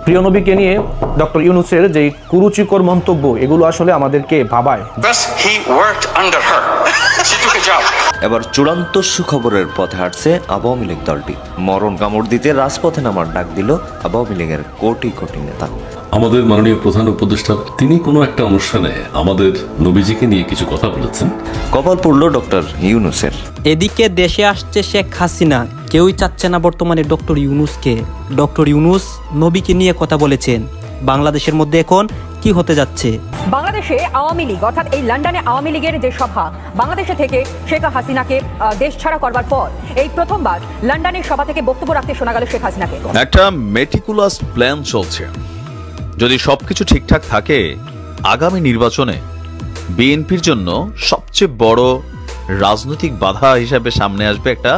প্রিয় নবীকে নিয়ে ডক্টর ইউনূসের যে কুরুচিকর মন্তব্য এগুলো আসলে আমাদেরকে ভাবায়। এবার চূড়ান্ত সুখবরের পথে হাঁটছে আওয়ামী লীগ দলটি। মরণ কামড় দিতে রাজপথে নামার ডাক দিল আওয়ামী লীগের কোটি কোটি নেতা। আমাদের মাননীয় প্রধান উপদেষ্টা তিনি কোনো একটা অনুষ্ঠানে আমাদের নবীজিকে নিয়ে কিছু কথা বলেছেন। কপাল পড়ল ডক্টর ইউনূসের। এদিকে দেশে আসছে শেখ হাসিনা, কেউই চাচ্ছে না বর্তমানে ডক্টর ইউনূসকে। ডক্টর ইউনূস নবীকে নিয়ে কথা বলেছেন। বাংলাদেশের মধ্যে এখন কি হতে যাচ্ছে? বাংলাদেশে আওয়ামী লীগ অর্থাৎ এই লন্ডনে আওয়ামী লীগের যে সভা, বাংলাদেশে থেকে শেখ হাসিনাকে দেশ ছাড়া করবার পর এই প্রথমবার লন্ডনের সভা থেকে বক্তব্য রাখতে শোনা গেল শেখ হাসিনাকে। একটা মেটিকুলাস প্ল্যান চলছে। যদি সবকিছু ঠিকঠাক থাকে, আগামী নির্বাচনে বিএনপির জন্য সবচেয়ে বড় রাজনৈতিক বাধা হিসাবে সামনে আসবে একটা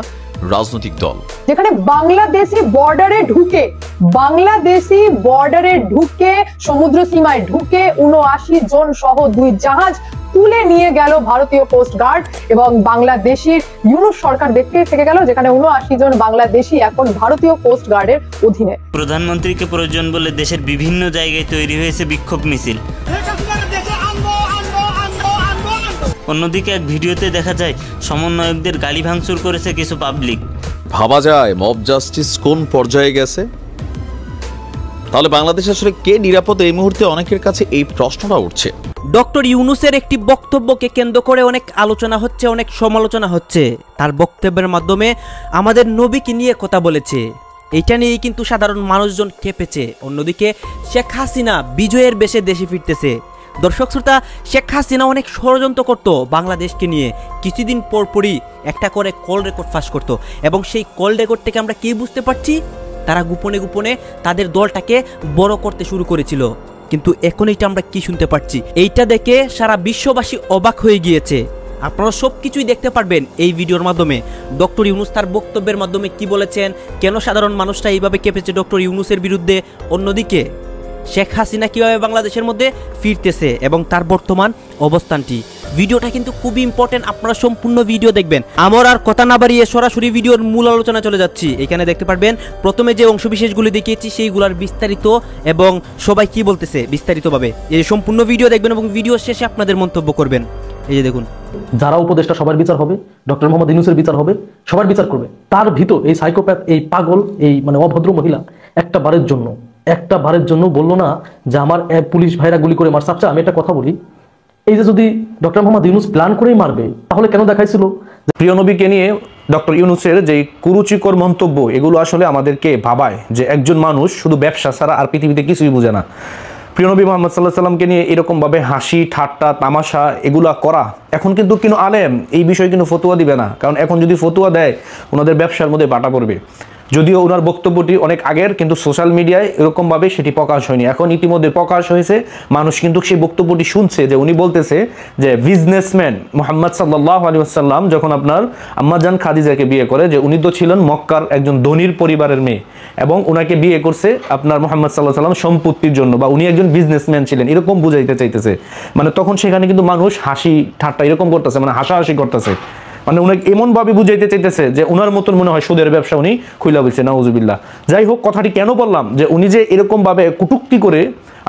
রাজনৈতিক দল, যেখানে বাংলাদেশি বর্ডারে ঢুকে সমুদ্র সীমায় ঢুকে ৭৯ জন সহ 2 জাহাজ তুলে নিয়ে গেল ভারতীয় কোস্ট গার্ড এবং বাংলাদেশের ইউনূস সরকার দেখতে থেকে গেল, যেখানে ৭৯ জন বাংলাদেশি এখন ভারতীয় কোস্ট গার্ডের অধীনে। প্রধানমন্ত্রীকে প্রয়োজন বলে দেশের বিভিন্ন জায়গায় তৈরি হয়েছে বিক্ষোভ মিছিল। অন্যদিকে এক ভিডিওতে দেখা যায় সমন্বয়কদের গালি ভাঙচুর করেছে কিছু পাবলিক। ভাবা যায় মব জাস্টিস কোন পর্যায়ে গেছে। তাহলে বাংলাদেশ আসলে কে নিরাপদ? এই মুহূর্তে অনেকের কাছে এই প্রশ্নটা উঠছে। ডক্টর ইউনূসের একটি বক্তব্যকে কেন্দ্র করে অনেক আলোচনা হচ্ছে, অনেক সমালোচনা হচ্ছে। তার বক্তব্যের মাধ্যমে আমাদের নবীকে নিয়ে কথা বলেছে। এটা নিয়েই কিন্তু সাধারণ মানুষজন কেঁপেছে। অন্যদিকে শেখ হাসিনা বিজয়ের বেশে দেশে ফিরতেছে। দর্শক শ্রোতা, শেখ হাসিনা অনেক ষড়যন্ত্র করতো বাংলাদেশকে নিয়ে। কিছুদিন পরপরই একটা করে কল রেকর্ড ফাঁস করতো এবং সেই কল রেকর্ড থেকে আমরা কি বুঝতে পারছি, তারা গোপনে গোপনে তাদের দলটাকে বড় করতে শুরু করেছিল। কিন্তু এখন এটা আমরা কি শুনতে পাচ্ছি, এইটা দেখে সারা বিশ্ববাসী অবাক হয়ে গিয়েছে। আপনারা সব কিছুই দেখতে পারবেন এই ভিডিওর মাধ্যমে। ডক্টর ইউনূস তার বক্তব্যের মাধ্যমে কি বলেছেন, কেন সাধারণ মানুষরা এইভাবে কেঁপেছে ডক্টর ইউনূসের বিরুদ্ধে। অন্যদিকে শেখ হাসিনা কিভাবে বাংলাদেশের মধ্যে ফিরতেছে এবং তার বর্তমান অবস্থানটি। ভিডিওটা কিন্তু খুবই ইম্পর্টেন্ট, আপনারা সম্পূর্ণ ভিডিও দেখবেন। আমার আর কথা না বাড়িয়ে সরাসরি ভিডিওর মূল আলোচনা চলে যাচ্ছি। এখানে দেখতে পারবেন প্রথমে যে অংশবিশেষগুলি দেখিয়েছি সেইগুলোর বিস্তারিত এবং সবাই কি বলতেছে বিস্তারিতভাবে। এই সম্পূর্ণ ভিডিও দেখবেন এবং ভিডিও শেষে আপনাদের মন্তব্য করবেন। এই যে দেখুন, যারা উপদেষ্টা সবার বিচার হবে, ডক্টর মোহাম্মদ ইউনূসের বিচার হবে, সবার বিচার করবে। তার ভিতর এই সাইকোপ্যাথ, এই পাগল, এই অভদ্র মহিলা একটা বারের জন্য বললো না যে আমার পুলিশ ভাইরা গুলি করে মারছে। আচ্ছা, আমি একটা কথা বলি, এই যে যদি ডক্টর মোহাম্মদ ইউনূস প্ল্যান করেই মারবে, তাহলে কেন দেখাইছিল? প্রিয় নবীকে নিয়ে ডক্টর ইউনূসের যে কুরুচিকর মন্তব্য এগুলো আসলে আমাদেরকে ভাবায় যে একজন মানুষ শুধু ব্যবসা ছাড়া আর পৃথিবীতে কিছুই বোঝে না। প্রিয় নবী মুহাম্মদ সাল্লাল্লাহু আলাইহি সাল্লামকে নিয়ে এরকমভাবে হাসি ঠাট্টা তামাশা এগুলা করা, এখন কিন্তু আলেম এই বিষয়ে কিন্তু ফতোয়া দিবে না। কারণ এখন যদি ফতোয়া দেয় ওনাদের ব্যবসার মধ্যে বাটা পড়বে। যদিও ওনার বক্তব্যটি অনেক আগের, কিন্তু সোশ্যাল মিডিয়ায় এরকমভাবে সেটি প্রকাশ হয়নি। এখন ইতিমধ্যে প্রকাশ হয়েছে, মানুষ কিন্তু সেই বক্তব্যটি শুনছে যে উনি বলতেছে যে বিজনেসম্যান মুহাম্মদ সাল্লাল্লাহু আলাইহি ওয়াসাল্লাম যখন আপনার আম্মাজান খাদিজাকে বিয়ে করে, যে উনি তো ছিলেন মক্কার একজন ধনীর পরিবারের মেয়ে এবং ওনাকে বিয়ে করছে আপনার মুহাম্মদ সাল্লাল্লাহু আলাইহি ওয়াসাল্লাম সম্পত্তির জন্য, বা উনি একজন বিজনেসম্যান ছিলেন, এরকম বুঝাইতে চাইতেছে। তখন সেখানে কিন্তু মানুষ হাসি ঠাট্টা এরকম করতেছে, হাসাহাসি করতেছে। উনি এমনভাবে বুঝাইতে চাইতেছে যে উনার মতন মনে হয় সুদের ব্যবসা উনি খুইলা বলছে, নাউজুবিল্লাহ। যাই হোক, কথাটি কেন বললাম, যে উনি যে এরকমভাবে কটূক্তি করে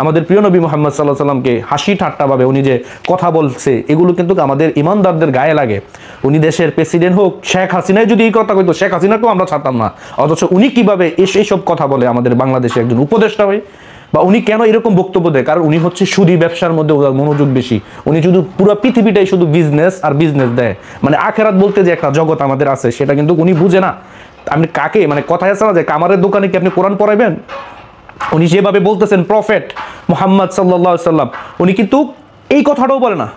আমাদের প্রিয় নবী মুহাম্মদ সাল্লাল্লাহু আলাইহি সাল্লামকে হাসি ঠাট্টাভাবে উনি যে কথা বলছে, এগুলো কিন্তু আমাদের ইমানদারদের গায়ে লাগে। উনি দেশের প্রেসিডেন্ট হোক, শেখ হাসিনাই যদি এই কথা কইতো, শেখ হাসিনাকেও আমরা ছাড়তাম না। অথচ উনি কিভাবে এইসব কথা বলে আমাদের বাংলাদেশে একজন উপদেষ্টা হয়ে, বা উনি কেন এরকম বক্তব্য দেয়? কারণ উনি হচ্ছে সুদী ব্যবসার মধ্যে ওনার মনোযোগ বেশি। উনি শুধু পুরো পৃথিবীটাই শুধু বিজনেস আর বিজনেস দেয়। আখেরাত বলতে যে একটা জগৎ আমাদের আছে, সেটা কিন্তু উনি বুঝে না। আপনি কাকে কথায় আছে না যে কামারের দোকানে কি আপনি কোরআন পড়াইবেন? উনি যেভাবে বলতেছেন প্রফেট মুহাম্মদ সাল্লাল্লাহু আলাইহি সাল্লাম, উনি কিন্তু এই কথাটাও বলে না।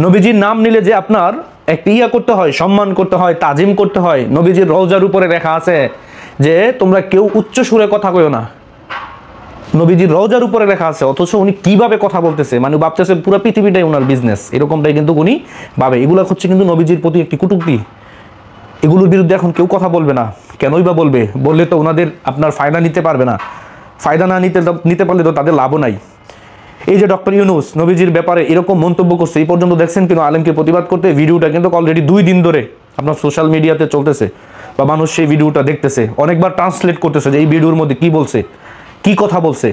নবীজির নাম নিলে যে আপনার একটা করতে হয়, সম্মান করতে হয়, তাজিম করতে হয়। নবীজির রওজার উপরে লেখা আছে যে তোমরা কেউ উচ্চ সুরে কথা কইও না। নবীজির রওজার উপরে লেখা আছে, অথচ উনি কিভাবে কথা বলতেছে, ভাবতেছে পুরো পৃথিবীটাই ওনার বিজনেস, এরকমটাই কিন্তু উনি ভাবে। এগুলো হচ্ছে কিন্তু নবীজির প্রতি একটি কটূক্তি। এগুলোর বিরুদ্ধে এখন কেউ কথা বলবে না। কেনই বা বলবে? বললে তো ওনাদের আপনার ফায়দা নিতে পারবে না। ফায়দা না নিতে পারলে তো তাদের লাভও নাই। এই যে ডক্টর ইউনূস নবীজির ব্যাপারে এরকম মন্তব্য করছে, এই পর্যন্ত দেখছেন কিন্তু আলেমকে প্রতিবাদ করতে। ভিডিওটা কিন্তু অলরেডি 2 দিন ধরে আপনার সোশ্যাল মিডিয়াতে চলতেছে, বা মানুষ সেই ভিডিওটা দেখতেছে, অনেকবার ট্রান্সলেট করতেছে যে এই ভিডিওর মধ্যে কি বলছে। কি কথা বলছে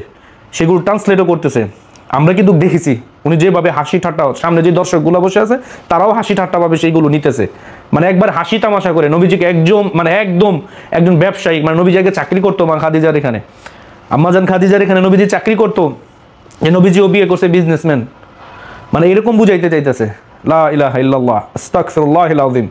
সেগুলো ট্রান্সলেটও করতেছে। আমরা কিন্তু দেখেছি উনি যেভাবে হাসি ঠাট্টা, সামনে যে দর্শকগুলো বসে আছে তারাও হাসি ঠাট্টা ভাবে সেইগুলো নিতেছে, মানে একবার হাসি তামাশা করে নবীজিকে একদম একজন ব্যবসায়ী, মানে নবীজি আগে চাকরি করতো মা খাদিজার এখানে, আম্মাজান খাদিজার এখানে নবীজি চাকরি করতো, যে নবীজিও বিয়ে করছে বিজনেসম্যান, মানে এরকম বুঝাইতে চাইতেছে। লা ইলাহা ইল্লাল্লাহ আস্তাগফিরুল্লাহিল আযীম।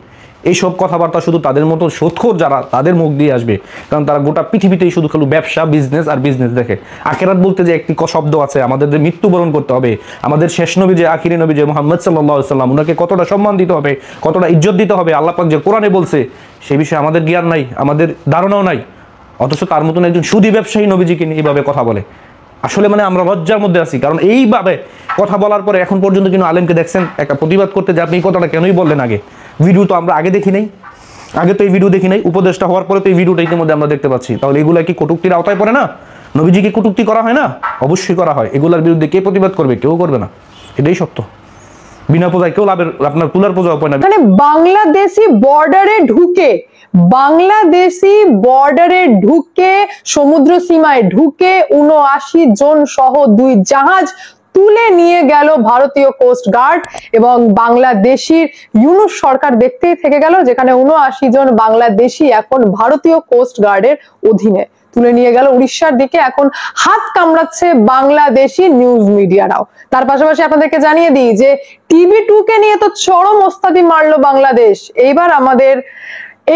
এইসব কথাবার্তা শুধু তাদের মতো সুদখোর যারা তাদের মুখ দিয়ে আসবে, কারণ তারা গোটা পৃথিবীতেই শুধু খালি ব্যবসা, বিজনেস আর বিজনেস দেখে। আখিরাত বলতে যে একটি শব্দ আছে, আমাদের যে মৃত্যুবরণ করতে হবে, আমাদের শেষ নবী যে আখিরি নবী যে মুহাম্মদ সাল্লাল্লাহু আলাইহি সাল্লাম, ওনাকে কতটা সম্মান দিতে হবে, কতটা ইজ্জত দিতে হবে, আল্লাহ পাক যে কোরআনে বলছে সেই বিষয়ে আমাদের জ্ঞান নাই, আমাদের ধারণাও নাই। অথচ তার মতন একজন সুদী ব্যবসায়ী নবীজিকে নিয়ে এইভাবে কথা বলে। আসলে মানে আমরা লজ্জার মধ্যে আছি, কারণ এইভাবে কথা বলার পরে এখন পর্যন্ত কিন্তু আলেমকে দেখছেন একটা প্রতিবাদ করতে যে আপনি এই কথাটা কেনই বললেন আগে, ভিডিও তো আমরা আগে দেখি নাই, আগে তো এই ভিডিও দেখি নাই, উপদেশটা হওয়ার পরে তো এই ভিডিওটা ইতিমধ্যে আমরা দেখতে পাচ্ছি। তাহলে এগুলা কি কটূক্তির আওতায় পড়ে না? নবীজিকে কটূক্তি করা হয় না? অবশ্যই করা হয়। এগুলার বিরুদ্ধে কে প্রতিবাদ করবে? কেউ করবে না, এটাই সত্য। বিনা পূজায় কেউ লাভের আপনার তুলার পূজা হয় না। মানে বাংলাদেশি বর্ডারে ঢুকে সমুদ্র সীমায় ঢুকে ৭৯ জন সহ 2 জাহাজ তুলে নিয়ে গেল ভারতীয় কোস্ট গার্ড, এবং বাংলাদেশির ইউনূস সরকার দেখতেই থেকে গেল, যেখানে ৭৯ জন বাংলাদেশি এখন ভারতীয় কোস্ট গার্ডের অধীনে তুলে নিয়ে গেল উড়িষ্যার দিকে। এখন হাত কামড়াচ্ছে বাংলাদেশি নিউজ মিডিয়ারাও। তার পাশাপাশি আপনাদেরকে জানিয়ে দিই যে TB2 কে নিয়ে তো চরম ওস্তাদি মারলো বাংলাদেশ। এইবার আমাদের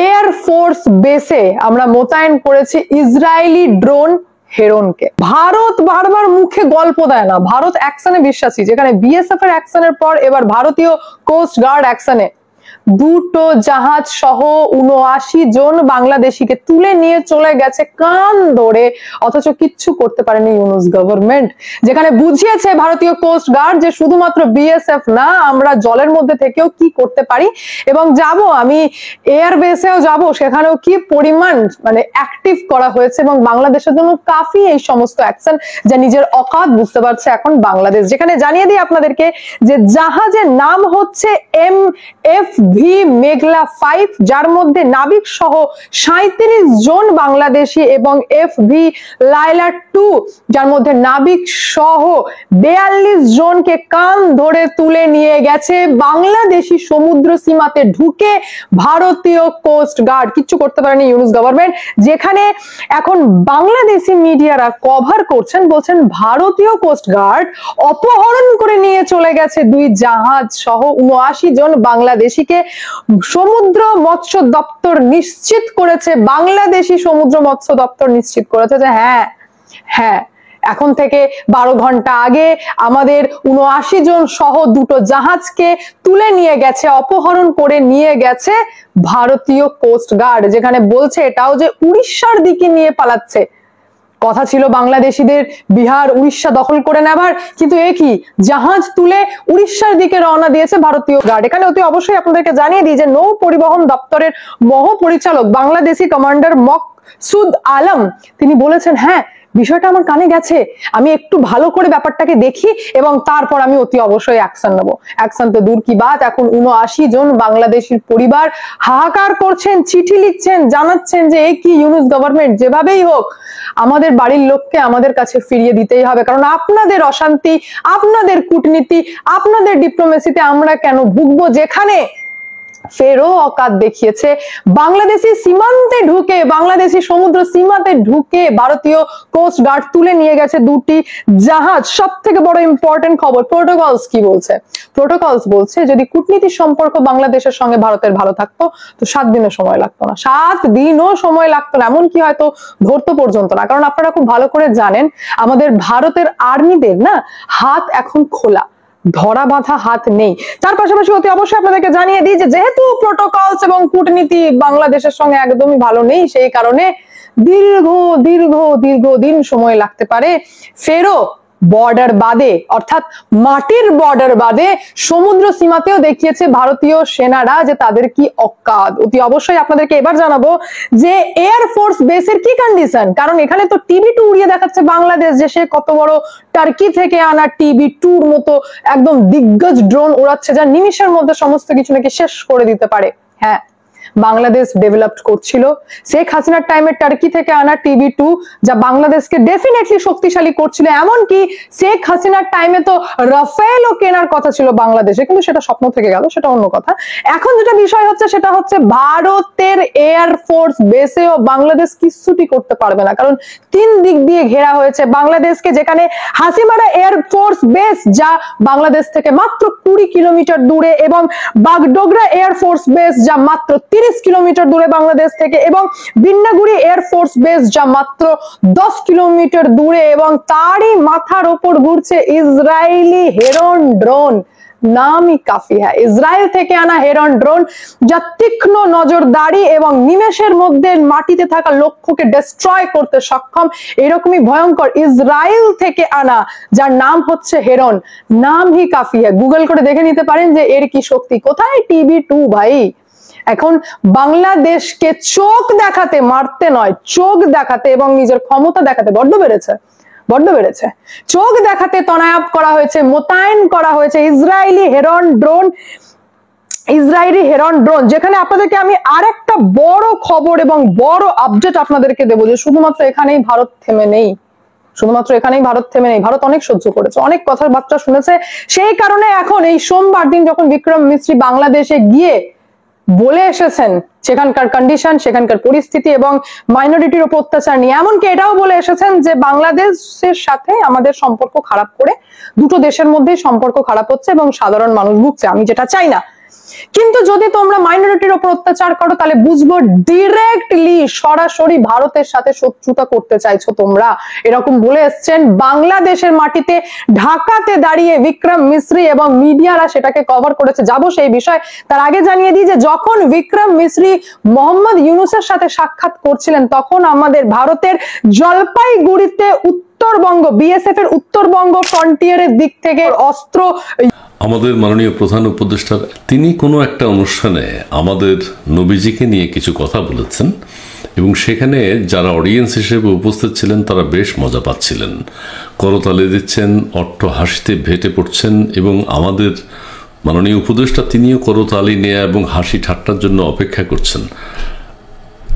এয়ার ফোর্স বেসে আমরা মোতায়েন করেছি ইসরায়েলি ড্রোন হেরনকে। ভারত বারবার মুখে গল্প দেয় না, ভারত অ্যাকশনে বিশ্বাসী, যেখানে বিএসএফ এর অ্যাকশনের পর এবার ভারতীয় কোস্ট গার্ড অ্যাকশনে। 2টো জাহাজ সহ ৭৯ জন বাংলাদেশিকে তুলে নিয়ে চলে গেছে কান ধরে, অথচ কিচ্ছু করতে পারেনি ইউনূস গভর্নমেন্ট, যেখানে বুঝিয়েছে ভারতীয় কোস্ট গার্ড যে শুধুমাত্র বিএসএফ না, আমরা জলের মধ্যে থেকেও কি করতে পারি। এবং যাব আমি এয়ার বেসেও যাব, সেখানেও কি পরিমাণ মানে অ্যাক্টিভ করা হয়েছে, এবং বাংলাদেশের জন্য কাফি এই সমস্ত অ্যাকশন, যা নিজের অকাত বুঝতে পারছে এখন বাংলাদেশ। যেখানে জানিয়ে দিই আপনাদেরকে যে জাহাজের নাম হচ্ছে MFV মেঘলা 5, যার মধ্যে নাবিক সহ 37 জন বাংলাদেশি, এবং FV লাইলা 2, যার মধ্যে নাবিক সহ 42 জনকে কান ধরে তুলে নিয়ে গেছে বাংলাদেশি সমুদ্র সীমাতে ঢুকে ভারতীয় কোস্ট গার্ড। কিচ্ছু করতে পারেনি ইউনূস গভর্নমেন্ট, যেখানে এখন বাংলাদেশি মিডিয়ারা কভার করছেন, বলছেন ভারতীয় কোস্ট গার্ড অপহরণ করে নিয়ে চলে গেছে 2 জাহাজ সহ ৭৯ জন বাংলাদেশিকে। সমুদ্র মৎস্য দপ্তর নিশ্চিত করেছে, বাংলাদেশি সমুদ্র মৎস্য দপ্তর নিশ্চিত করেছে যে হ্যাঁ এখন থেকে 12 ঘন্টা আগে আমাদের ৭৯ জন সহ 2টো জাহাজকে তুলে নিয়ে গেছে, অপহরণ করে নিয়ে গেছে ভারতীয় কোস্ট গার্ড, যেখানে বলছে এটাও যে উড়িষ্যার দিকে নিয়ে পালাচ্ছে। কথা ছিল বাংলাদেশিদের বিহার উড়িষ্যা দখল করে নেবার, কিন্তু একই জাহাজ তুলে উড়িষ্যার দিকে রওনা দিয়েছে ভারতীয় গার্ড। এখানে অতি অবশ্যই আপনাদেরকে জানিয়ে দিই যে নৌ পরিবহন দপ্তরের মহাপরিচালক বাংলাদেশি কমান্ডার মকসুদ আলম তিনি বলেছেন, হ্যাঁ বিষয়টা আমার কানে গেছে, আমি একটু ভালো করে ব্যাপারটাকে দেখি এবং তারপর আমি অতি অবশ্যই অ্যাকশন নেব। অ্যাকশন তো দূর কি বাত, এখন ৭৯ জন বাংলাদেশির পরিবার হাহাকার করছেন, চিঠি লিখছেন, জানাচ্ছেন যে এই কি ইউনূস গভর্নমেন্ট যেভাবেই হোক আমাদের বাড়ির লোককে আমাদের কাছে ফিরিয়ে দিতেই হবে, কারণ আপনাদের অশান্তি, আপনাদের কূটনীতি, আপনাদের ডিপ্লোমেসিতে আমরা কেন ভুগবো, যেখানে ফেরো অকাত দেখিয়েছে বাংলাদেশি সীমান্তে ঢুকে, বাংলাদেশি সমুদ্র সীমাতে ঢুকে ভারতীয় কোস্ট গার্ড তুলে নিয়ে গেছে 2টি জাহাজ। সব থেকে বড় ইম্পর্টেন্ট খবর, প্রোটোকলস কি বলছে? প্রোটোকলস বলছে যদি কূটনীতির সম্পর্ক বাংলাদেশের সঙ্গে ভারতের ভালো থাকতো তো 7 দিনও সময় লাগতো না, 7 দিনও সময় লাগতো না, এমনকি হয়তো ধরতে পর্যন্ত না। কারণ আপনারা খুব ভালো করে জানেন আমাদের ভারতের আর্মিদের না হাত এখন খোলা, ধরা বাঁধা হাত নেই। তার পাশাপাশি অতি অবশ্যই আপনাদেরকে জানিয়ে দিই যে যেহেতু প্রোটোকলস এবং কূটনীতি বাংলাদেশের সঙ্গে একদমই ভালো নেই, সেই কারণে দীর্ঘদিন সময় লাগতে পারে ফেরো বর্ডার বাদে, অর্থাৎ মাটির বর্ডার বাদে সমুদ্র সীমাতেও দেখিয়েছে ভারতীয় সেনারা যে তাদের কি অকাত। অতি অবশ্যই আপনাদেরকে এবার জানাবো যে এয়ার ফোর্স বেসের কি কন্ডিশন, কারণ এখানে তো TB2 উড়িয়ে দেখাচ্ছে বাংলাদেশ, যে সে কত বড় টার্কি থেকে আনা TB2-র মতো একদম দিগ্গজ ড্রোন উড়াচ্ছে, যা নিমিষের মধ্যে সমস্ত কিছু নাকি শেষ করে দিতে পারে। হ্যাঁ, বাংলাদেশ ডেভেলপ করছিল। শেখ হাসিনার টাইমে টার্কি থেকে আনা TV2 যা বাংলাদেশকে ডেফিনেটলি শক্তিশালী করছিল, এমনকি শেখ হাসিনার টাইমে তো রাফেলও কেনার কথা ছিল বাংলাদেশে, কিন্তু সেটা স্বপ্ন থেকে গেল, সেটা অন্য কথা। এখন যেটা বিষয় হচ্ছে সেটা হচ্ছে ভারতের এয়ারফোর্স বেসেও বাংলাদেশ কিচ্ছুটি করতে পারবে না, কারণ 3 দিক দিয়ে ঘেরা হয়েছে বাংলাদেশকে, যেখানে হাসিমারা এয়ারফোর্স বেস যা বাংলাদেশ থেকে মাত্র 20 কিলোমিটার দূরে, এবং বাগডোগরা এয়ারফোর্স বেস যা মাত্র 30 কিলোমিটার দূরে বাংলাদেশ থেকে, এবং বিন্নাগুড়ি এয়ারফোর্স বেস যা মাত্র 10 কিলোমিটার দূরে, এবং তারই মাথার ওপর ঘুরছে ইসরায়েলি হেরন ড্রোন। নামই কাফি হ্যাঁ, ইসরায়েল থেকে আনা হেরন ড্রোন যা তীক্ষ্ণ নজরদারি এবং নিমেষের মধ্যে মাটিতে থাকা লক্ষ্যকে ডিস্ট্রয় করতে সক্ষম, এরকমই ভয়ঙ্কর ইসরায়েল থেকে আনা যার নাম হচ্ছে হেরন, নাম হি কাফি হ্যাঁ। গুগল করে দেখে নিতে পারেন যে এর কি শক্তি। কোথায় TV2 ভাই? এখন বাংলাদেশকে চোখ দেখাতে, মারতে নয়, চোখ দেখাতে এবং নিজের ক্ষমতা দেখাতে বড্ড বেড়েছে, বড্ড বেড়েছে। চোখ দেখাতে তনায়াব করা হয়েছে, মোতায়েন করা হয়েছে Israeli heron drone, Israeli heron drone, যেখানে আপনাদেরকে আমি আরেকটা বড় খবর এবং বড় আপডেট আপনাদেরকে দেবো যে শুধুমাত্র এখানেই ভারত থেমে নেই, শুধুমাত্র এখানেই ভারত থেমে নেই। ভারত অনেক সহ্য করেছে, অনেক কথাবার্তা শুনেছে, সেই কারণে এখন এই সোমবার দিন যখন বিক্রম মিস্ত্রি বাংলাদেশে গিয়ে বলে এসেছেন সেখানকার কন্ডিশন, সেখানকার পরিস্থিতি এবং মাইনরিটির উপর অত্যাচার নিয়ে, এমনকি এটাও বলে এসেছেন যে বাংলাদেশের সাথে আমাদের সম্পর্ক খারাপ করে দুটো দেশের মধ্যেই সম্পর্ক খারাপ হচ্ছে এবং সাধারণ মানুষ ভুগছে, আমি যেটা চাই না। কিন্তু যদি তোমরা মাইনরিটির উপর অত্যাচার করো তাহলে বুঝবো ডিরেক্টলি সরাসরি ভারতের সাথে শত্রুতা করতে চাইছো তোমরা, এরকম বলে এসছেন বাংলাদেশের মাটিতে ঢাকাতে দাঁড়িয়ে বিক্রম মিস্ত্রি, এবং মিডিয়ারা সেটাকে কভার করেছে, যাবো সেই বিষয়। তার আগে জানিয়ে দিই যে যখন বিক্রম মিস্ত্রি মোহাম্মদ ইউনূসের সাথে সাক্ষাৎ করছিলেন তখন আমাদের ভারতের জলপাইগুড়িতে উত্তরবঙ্গ BSF এর উত্তরবঙ্গ ফ্রন্টিয়ারের দিক থেকে অস্ত্র, আমাদের মাননীয় প্রধান উপদেষ্টা তিনি কোনো একটা অনুষ্ঠানে আমাদের নবীজিকে নিয়ে কিছু কথা বলেছেন এবং সেখানে যারা অডিয়েন্স হিসেবে উপস্থিত ছিলেন তারা বেশ মজা পাচ্ছিলেন, করতালি দিচ্ছেন, অট্ট হাসিতে ভেটে পড়ছেন, এবং আমাদের মাননীয় উপদেষ্টা তিনিও করতালি নেয়া এবং হাসি ঠাট্টার জন্য অপেক্ষা করছেন।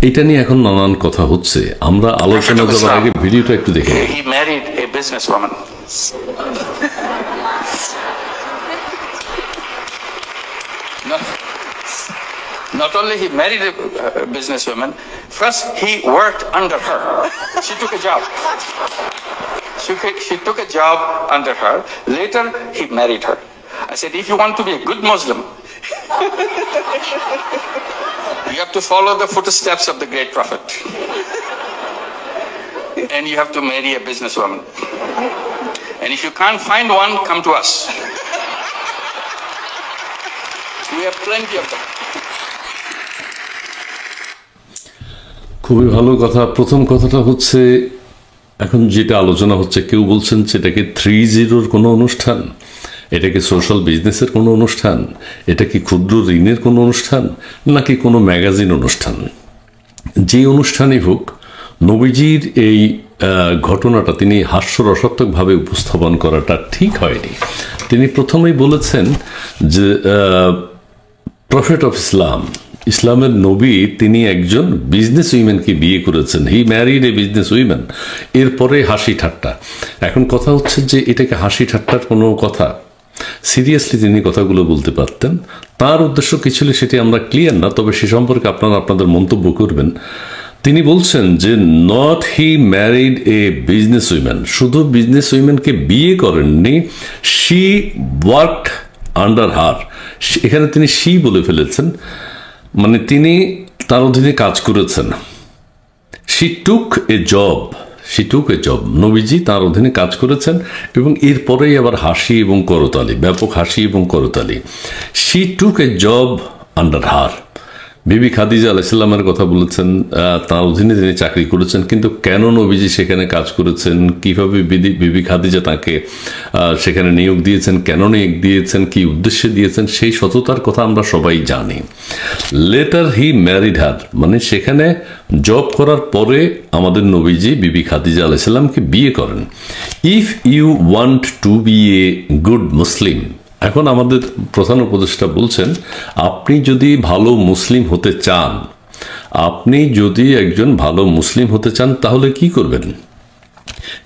এটা নিয়ে এখন নানান কথা হচ্ছে, আমরা আলোচনা যাওয়ার আগে ভিডিওটা একটু দেখে নিই। He married a businesswoman. Not only he married a businesswoman, first he worked under her. She took a job. She took a job under her. Later he married her. I said, if you want to be a good Muslim, you have to follow the footsteps of the great prophet. And you have to marry a businesswoman. And if you can't find one, come to us. We have plenty of them. খুবই ভালো কথা। প্রথম কথাটা হচ্ছে এখন যেটা আলোচনা হচ্ছে, কেউ বলছেন সেটাকে 3-0 কোনো অনুষ্ঠান, এটা কি সোশ্যাল বিজনেসের কোনো অনুষ্ঠান, এটা কি ক্ষুদ্র ঋণের কোনো অনুষ্ঠান, নাকি কোনো ম্যাগাজিন অনুষ্ঠান। যে অনুষ্ঠানই হোক, নবীজির এই ঘটনাটা তিনি হাস্যরসাত্মকভাবে উপস্থাপন করাটা ঠিক হয়নি। তিনি প্রথমেই বলেছেন যে প্রফেট অফ ইসলাম, ইসলামের নবী তিনি একজন বিজনেস উইমেনকে বিয়ে করেছেন, he married A business women. এরপরে হাসি ঠাট্টা। এখন কথা হচ্ছে যে এটাকে হাসি ঠাট্টার কোনো কথা, সিরিয়াসলি তিনি কথাগুলো বলতে পারতেন। তার উদ্দেশ্য কি ছিল সেটি আমরা ক্লিয়ার না, তবে সে সম্পর্কে আপনারা আপনাদের মন্তব্য করবেন। তিনি বলছেন যে not he married A business women, শুধু বিজনেস উইমেনকে বিয়ে করেননি, শি ওয়ার্কড আন্ডার হার। এখানে তিনি শি বলে ফেলেছেন, মানে তিনি তার অধীনে কাজ করেছেন। She took a job, she took a job, নবীজি তার অধীনে কাজ করেছেন। এবং এরপরেই আবার হাসি এবং করতালি, ব্যাপক হাসি এবং করতালি। She took a job under her. Bibi Khadija আলাইহিসসালামের কথা বলেছেন, তার অধীনে তিনি চাকরি করেছেন, কিন্তু কেন নবীজি সেখানে কাজ করেছেন, কিভাবে বিবি খাদিজা তাকে সেখানে নিয়োগ দিয়েছেন, কেন নিয়োগ দিয়েছেন, কি উদ্দেশ্যে দিয়েছেন, সেই সততার কথা আমরা সবাই জানি। লেটার হি ম্যারিড হার, মানে সেখানে জব করার পরে আমাদের নবীজি বিবি খাদিজা আলাইহিসসালামকে বিয়ে করেন। If you want to be a good Muslim, এখন আমাদের প্রধান উপদেষ্টা বলছেন, আপনি যদি ভালো মুসলিম হতে চান, আপনি যদি একজন ভালো মুসলিম হতে চান তাহলে কি করবেন?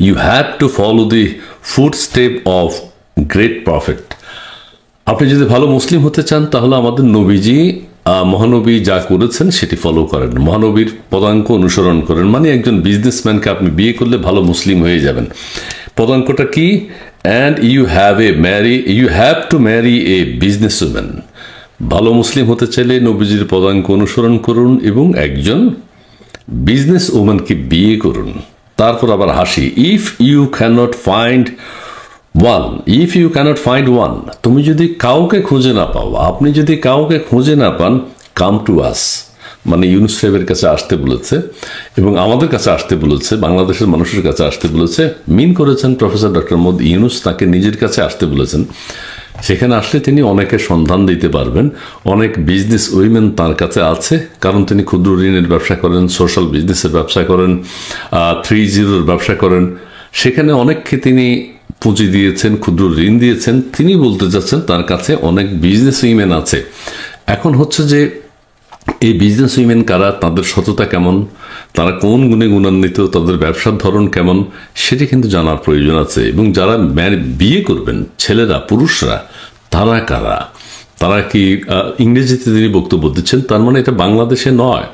You have to follow the footstep of great prophet. আপনি যদি ভালো মুসলিম হতে চান তাহলে আমাদের নবীজি, মহানবী যা করেছেন সেটি ফলো করেন, মহানবীর পদাঙ্ক অনুসরণ করেন। মানে একজন বিজনেসম্যানকে আপনি বিয়ে করলে ভালো মুসলিম হয়ে যাবেন। পদাঙ্কটা কি? And you have to marry a business woman. ভালো মুসলিম হতে চাইলে নবীজির পদাঙ্ক অনুসরণ করুন এবং একজন বিজনেস ওম্যানকে বিয়ে করুন। তারপর আবার হাসি, if you can't find one, তুমি যদি কাউকে খুঁজে না পাও, আপনি যদি কাউকে খুঁজে না পান, কাম টু আস। মানে ইউনুস সাহেবের কাছে আসতে বলেছে এবং আমাদের কাছে আসতে বলেছে, বাংলাদেশের মানুষের কাছে আসতে বলেছে। মিন করেছেন প্রফেসর ডক্টর মোহাম্মদ ইউনুস, তাকে নিজের কাছে আসতে বলেছেন। সেখানে আসলে তিনি অনেকের সন্ধান দিতে পারবেন। অনেক বিজনেস উইমেন তার কাছে আছে, কারণ তিনি ক্ষুদ্র ঋণের ব্যবসা করেন, সোশ্যাল বিজনেসের ব্যবসা করেন, 3-0 ব্যবসা করেন। সেখানে অনেককে তিনি পুঁজি দিয়েছেন, ক্ষুদ্র ঋণ দিয়েছেন। তিনি বলতে চাচ্ছেন তার কাছে অনেক বিজনেস উইমেন আছে। এখন হচ্ছে যে এই বিজনেস উইমেন কারা, তাদের সততা কেমন, তারা কোন গুণে গুণান্বিত, তাদের ব্যবসার ধরন কেমন, সেটি কিন্তু জানার প্রয়োজন আছে। এবং যারা বিয়ে করবেন, ছেলেরা, পুরুষরা, তারা কারা, তারা কি, ইংরেজিতে তিনি বক্তব্য দিচ্ছেন, তার মানে এটা বাংলাদেশে নয়।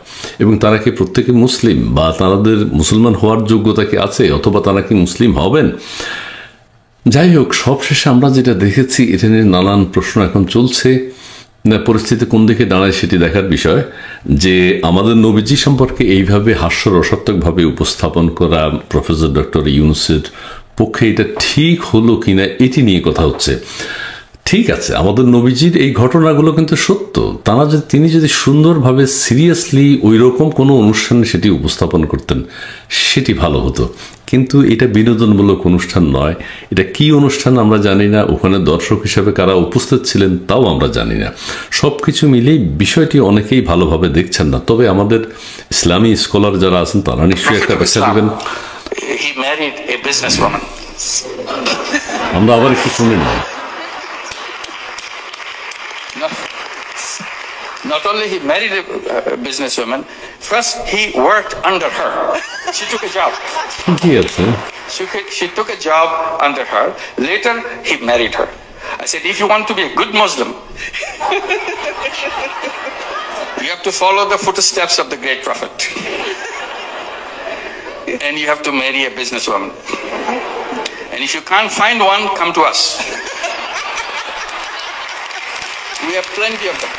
এবং তারা কি প্রত্যেকে মুসলিম, বা তাদের মুসলমান হওয়ার যোগ্যতা কি আছে, অথবা তারা কি মুসলিম হবেন? যাই হোক, সবশেষে আমরা যেটা দেখেছি, এটা নিয়ে নানান প্রশ্ন এখন চলছে। পরিস্থিতি কোন দিকে দাঁড়ায় সেটি দেখার বিষয়। যে আমাদের নবীজি সম্পর্কে এইভাবে হাস্যরসাত্মকভাবে উপস্থাপন করা প্রফেসর ডক্টর ইউনুসের পক্ষে এটা ঠিক হলো কিনা, এটি নিয়ে কথা হচ্ছে। ঠিক আছে, আমাদের নবীজির এই ঘটনাগুলো কিন্তু সত্য। তিনি যদি সুন্দরভাবে সিরিয়াসলি ওই রকম কোনো অনুষ্ঠানে সেটি উপস্থাপন করতেন, সেটি ভালো হতো। কিন্তু এটা বিনোদনমূলক অনুষ্ঠান নয়। এটা কি অনুষ্ঠান আমরা জানি না, ওখানে দর্শক হিসেবে কারা উপস্থিত ছিলেন তাও আমরা জানি না। সব কিছু মিলেই বিষয়টি অনেকেই ভালোভাবে দেখছেন না। তবে আমাদের ইসলামী স্কলার যারা আছেন তারা নিশ্চয়ই একটা ব্যাখ্যা দেবেন। আমরা আবার একটু শুনে নিই। Not only he married a businesswoman, first he worked under her. She took a job. She took a job under her. Later he married her. I said, if you want to be a good Muslim, you have to follow the footsteps of the great prophet. And you have to marry a businesswoman. And if you can't find one, come to us. We have plenty of them.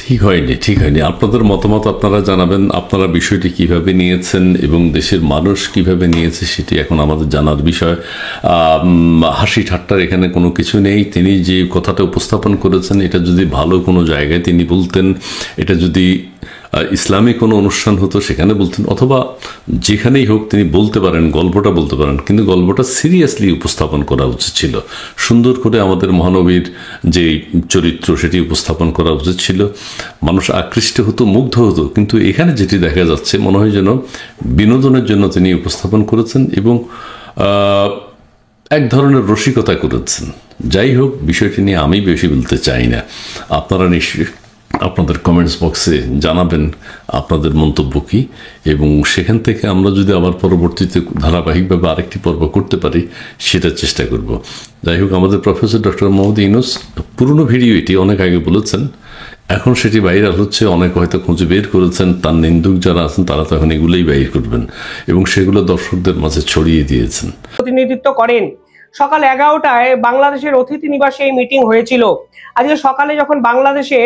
ঠিক হয়নি। আপনাদের মতামত আপনারা জানাবেন, আপনারা বিষয়টি কিভাবে নিয়েছেন এবং দেশের মানুষ কিভাবে নিয়েছে সেটি এখন আমাদের জানার বিষয়। হাসি ঠাট্টার এখানে কোনো কিছু নেই। তিনি যে কথাটা উপস্থাপন করেছেন, এটা যদি ভালো কোনো জায়গায় তিনি বলতেন, এটা যদি ইসলামী কোনো অনুষ্ঠান হতো সেখানে বলতেন, অথবা যেখানেই হোক তিনি বলতে পারেন, গল্পটা বলতে পারেন। কিন্তু গল্পটা সিরিয়াসলি উপস্থাপন করা উচিত ছিল। সুন্দর করে আমাদের মহানবীর যে চরিত্র সেটি উপস্থাপন করা উচিত ছিল। মানুষ আকৃষ্ট হতো, মুগ্ধ হতো। কিন্তু এখানে যেটি দেখা যাচ্ছে, মনে হয় যেন বিনোদনের জন্য তিনি উপস্থাপন করেছেন এবং এক ধরনের রসিকতা করেছেন। যাই হোক, বিষয়টি নিয়ে আমি বেশি বলতে চাই না। আপনারা নিশ্চয়ই আপনাদের কমেন্টস বক্সে জানাবেন আপনাদের মন্তব্য কি, এবং সেখান থেকে আমরা যদি আবার পরবর্তীতে ধারাবাহিকভাবে আরেকটি পর্ব করতে পারি সেটা চেষ্টা করব। যাই হোক, আমাদের প্রফেসর ডক্টর মোহাম্মদ ইউনুস পুরনো ভিডিও এটি অনেক আগে বলেছেন, এখন সেটি ভাইরাল হচ্ছে। অনেক হয়তো খুঁজে বের করেছেন, তার নিন্দুক যারা আছেন তারা তো এখন এগুলোই বাইর করবেন এবং সেগুলো দর্শকদের মাঝে ছড়িয়ে দিয়েছেন। প্রতিনিধিত্ব করেন। সকাল 11টায় বাংলাদেশের অতিথি নিবাসে এই মিটিং হয়েছিল। আজকে সকালে যখন বাংলাদেশে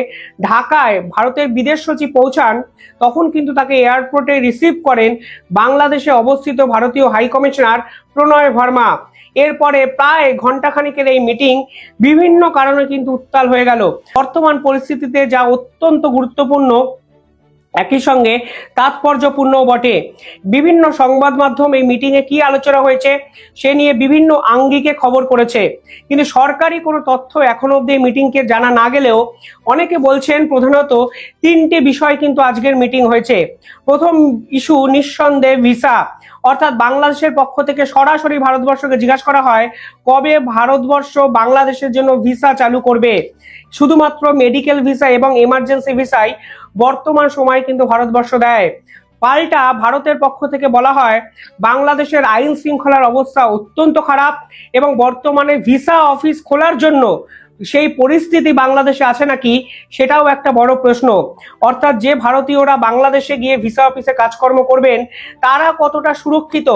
ঢাকায় ভারতের বিদেশ সচিব পৌঁছান, তখন কিন্তু তাকে এয়ারপোর্টে রিসিভ করেন বাংলাদেশে অবস্থিত ভারতীয় হাই কমিশনার প্রণয় ভার্মা। এরপরে প্রায় ঘণ্টাখানিকের এই মিটিং বিভিন্ন কারণে কিন্তু উত্তাল হয়ে গেল। বর্তমান পরিস্থিতিতে যা অত্যন্ত গুরুত্বপূর্ণ, একই সঙ্গে তাৎপর্যপূর্ণ বটে। বিভিন্ন সংবাদ মাধ্যম এই মিটিংয়ে কি আলোচনা হয়েছে সে নিয়ে বিভিন্ন আঙ্গিকে খবর করেছে, কিন্তু সরকারি কোনো তথ্য এখনো অবধি মিটিংকে জানা না গেলেও অনেকে বলছেন প্রধানত তিনটে বিষয় কিন্তু আজকের মিটিং হয়েছে। প্রথম ইস্যু নিঃসন্দেহে ভিসা, অর্থাৎ বাংলাদেশের পক্ষ থেকে সরাসরি ভারতবর্ষকে জিজ্ঞাসা করা হয় কবে ভারতবর্ষ বাংলাদেশের জন্য ভিসা চালু করবে। শুধুমাত্র মেডিকেল ভিসা এবং এমার্জেন্সি ভিসাই বর্তমান সময় কিন্তু ভারতবর্ষ দেয়। পাল্টা ভারতের পক্ষ থেকে বলা হয় বাংলাদেশের আইন শৃঙ্খলার অবস্থা অত্যন্ত খারাপ এবং বর্তমানে ভিসা অফিস খোলার জন্য সেই পরিস্থিতি বাংলাদেশে আছে নাকি সেটাও একটা বড় প্রশ্ন। অর্থাৎ যে ভারতীয়রা বাংলাদেশে গিয়ে ভিসা অফিসে কাজকর্ম করবেন তারা কতটা সুরক্ষিত,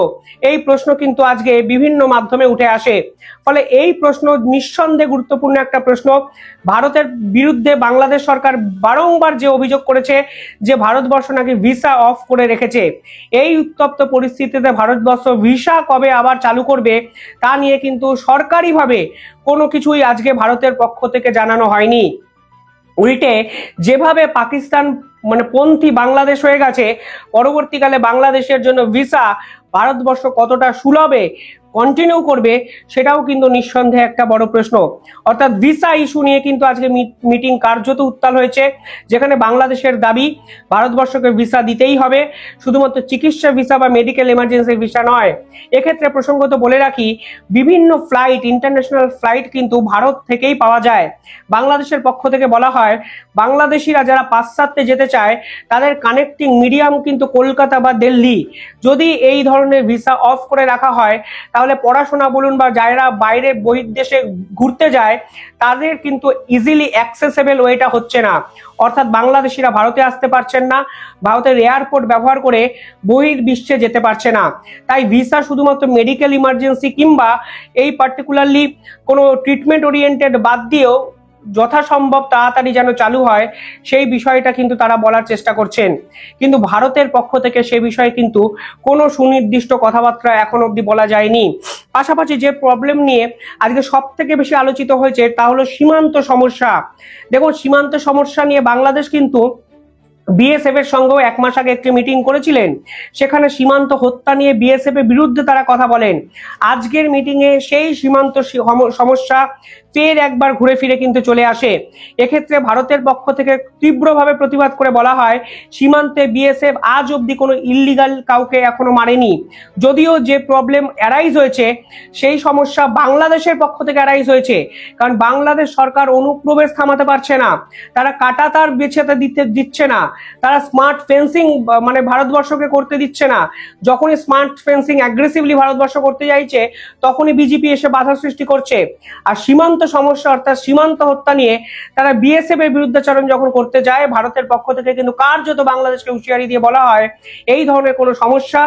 এই প্রশ্ন কিন্তু আজকে বিভিন্ন মাধ্যমে উঠে আসে। ফলে এই প্রশ্ন নিঃসন্দেহে গুরুত্বপূর্ণ একটা প্রশ্ন। ভারতের বিরুদ্ধে বাংলাদেশ সরকার বারংবার যে অভিযোগ করেছে যে ভারতবর্ষ নাকি ভিসা অফ করে রেখেছে, এই উত্তপ্ত পরিস্থিতিতে ভারতবর্ষ ভিসা কবে আবার চালু করবে তা নিয়ে কিন্তু সরকারিভাবে কোনো কিছুই আজকে ভারতের পক্ষ থেকে জানানো হয়নি। উল্টে যেভাবে পাকিস্তান পন্থী বাংলাদেশ হয়ে গেছে, পরবর্তীকালে বাংলাদেশের জন্য ভিসা ভারতবর্ষ কতটা সুলভে কন্টিনিউ করবে সেটাও কিন্তু নিঃসন্দেহে একটা বড় প্রশ্ন। অর্থাৎ ভিসা ইস্যু নিয়ে কিন্তু আজকে মিটিং কার্যত উত্তাল হয়েছে, যেখানে বাংলাদেশের দাবি ভারতবর্ষকে ভিসা দিতেই হবে, শুধুমাত্র চিকিৎসা ভিসা বা মেডিকেল এমার্জেন্সি ভিসা নয়। এক্ষেত্রে প্রসঙ্গত বলে রাখি, বিভিন্ন ফ্লাইট, ইন্টারন্যাশনাল ফ্লাইট কিন্তু ভারত থেকেই পাওয়া যায়। বাংলাদেশের পক্ষ থেকে বলা হয় বাংলাদেশিরা যারা পাশ্চাত্যে যেতে চায় তাদের কানেক্টিং মিডিয়াম কিন্তু কলকাতা বা দিল্লি। যদি এই ধরনের ভিসা অফ করে রাখা হয় তাহলে পড়াশোনা বলুন বা যারা বাইরে বহির্দেশে ঘুরতে যায় তাদের কিন্তু ইজিলি অ্যাক্সেসেবল ওয়েটা হচ্ছে না। অর্থাৎ বাংলাদেশিরা ভারতে আসতে পারছেন না, ভারতের এয়ারপোর্ট ব্যবহার করে বহির্বিশ্বে যেতে পারছে না। তাই ভিসা শুধুমাত্র মেডিকেল ইমার্জেন্সি কিংবা এই পার্টিকুলারলি কোনো ট্রিটমেন্ট ওরিয়েন্টেড বাদ দিয়েও যথাসম্ভব তাড়াতাড়ি যেন চালু হয় সেই বিষয়টা কিন্তু তারা বলার চেষ্টা করছেন। কিন্তু ভারতের পক্ষ থেকে সে বিষয়ে কিন্তু কোনো সুনির্দিষ্ট কথাবার্তা এখন অবধি বলা যায়নি। পাশাপাশি যে প্রবলেম নিয়ে আজকে সব থেকে বেশি আলোচিত হয়েছে তা হলো সীমান্ত সমস্যা। দেখুন, সীমান্ত সমস্যা নিয়ে বাংলাদেশ কিন্তু বিএসএফ এর সঙ্গেও 1 মাস আগে একটি মিটিং করেছিলেন, সেখানে সীমান্ত হত্যা নিয়ে বিএসএফ এর বিরুদ্ধে তারা কথা বলেন। আজকের মিটিং এ সেই সীমান্ত সমস্যা ফের একবার ঘুরে ফিরে কিন্তু চলে আসে। এক্ষেত্রে ভারতের পক্ষ থেকে তীব্রভাবে প্রতিবাদ করে বলা হয় সীমান্তে বিএসএফ আজ অব্দি কোনো ইল্লিগাল কাউকে এখনো মারেনি। যদিও যে প্রবলেম অ্যারাইজ হয়েছে সেই সমস্যা বাংলাদেশের পক্ষ থেকে অ্যারাইজ হয়েছে, কারণ বাংলাদেশ সরকার অনুপ্রবেশ থামাতে পারছে না, তারা কাঁটাতার বেছাতে দিচ্ছে না, তারা স্মার্ট ফেন্সিং ভারতবর্ষকে করতে দিচ্ছে না। যখনই স্মার্ট ফেন্সিং অ্যাগ্রেসিভলি ভারতবর্ষ করতে চাইছে তখনই বিজেপি এসে বাধা সৃষ্টি করছে। আর সীমান্ত সমস্যা অর্থাৎ সীমান্ত হত্যা নিয়ে তারা বিএসএফ এর বিরুদ্ধাচরণ যখন করতে যায়, ভারতের পক্ষ থেকে কিন্তু কার্যত বাংলাদেশকে হুঁশিয়ারি দিয়ে বলা হয় এই ধরনের কোনো সমস্যা